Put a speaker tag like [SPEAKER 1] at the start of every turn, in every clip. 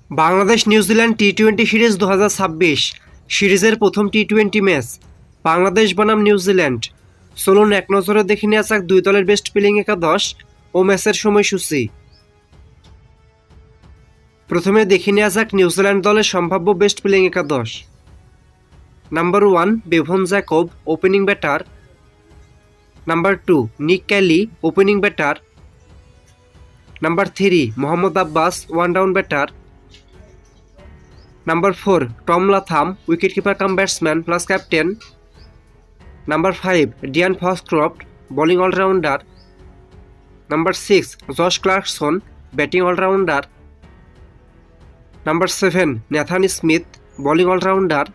[SPEAKER 1] Bangladesh New Zealand টি-20 series 2026 সিরিজের প্রথম টি-20 match Bangladesh বনাম নিউজিল্যান্ড। চলুন এক নজরে দেখে নেওয়া যাক দুই দলের বেস্ট প্লেয়িং একাদশ ও ম্যাচের সময়সূচি। প্রথমে দেখে নেওয়া যাক নিউজিল্যান্ড দলের সম্ভাব্য বেস্ট প্লেয়িং একাদশ। Number 1 Bevon Jacob, opening batter. Number 2 Nick Kelly, opening batter. Number 3 Mohammad Abbas, one down batter. Number 4 Tom Latham, wicketkeeper cum batsman plus captain. Number 5 Dean Foxcroft, bowling allrounder. Number 6 Josh Clarkson, batting allrounder. Number 7 Nathan Smith, bowling allrounder.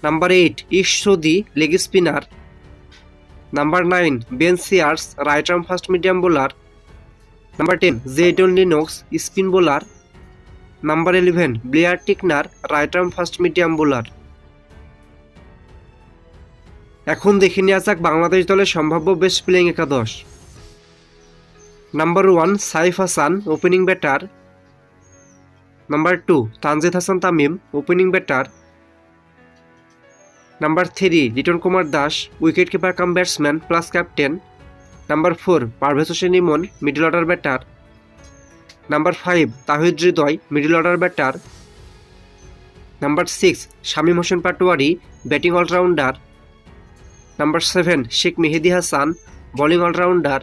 [SPEAKER 1] Number 8 Ish Sodhi, leg spinner. Number 9 Ben Sears, right arm fast medium bowler. Number 10 Jadon Lennox, spin bowler. Number 11 Blair Tickner, right arm fast medium bowler. এখন দেখে নেওয়া যাক বাংলাদেশ দলের সম্ভাব্য best playing একাদশ। Number 1 Saif Hasan, opening batter. Number 2 Tanzid Hasan Tamim, opening batter. Number 3 Litton Kumar Das, wicketkeeper cum batsman plus captain. Number 4 Parvez Hossain Emon, middle order batter. Number 5 Towhid Hridoy, middle order batter. Number 6 Shamim Hossain Patwari, batting allrounder. Number 7 Sheikh Mahedi Hasan, bowling allrounder.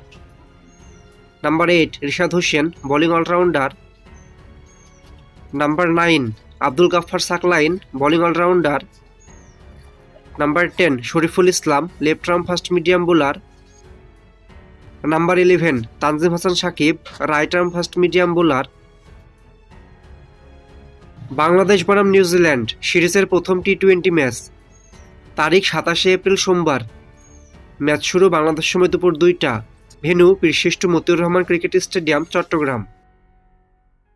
[SPEAKER 1] Number 8 Rishad Hossain, bowling allrounder. Number 9 Abdul Gaffar Saqlain, bowling allrounder. Number 10 Shoriful Islam, left arm fast medium bowler. Number 11 Tanzim Hasan Sakib, right arm fast medium bowler. Bangladesh বনাম New Zealand সিরিজের প্রথম টি-20 match, তারিখ 27 April সোমবার। Match শুরু বাংলাদেশ সময় দুপুর 2টা। Venue বীরশ্রেষ্ঠ মতিউর রহমান ক্রিকেট স্টেডিয়াম, চট্টগ্রাম।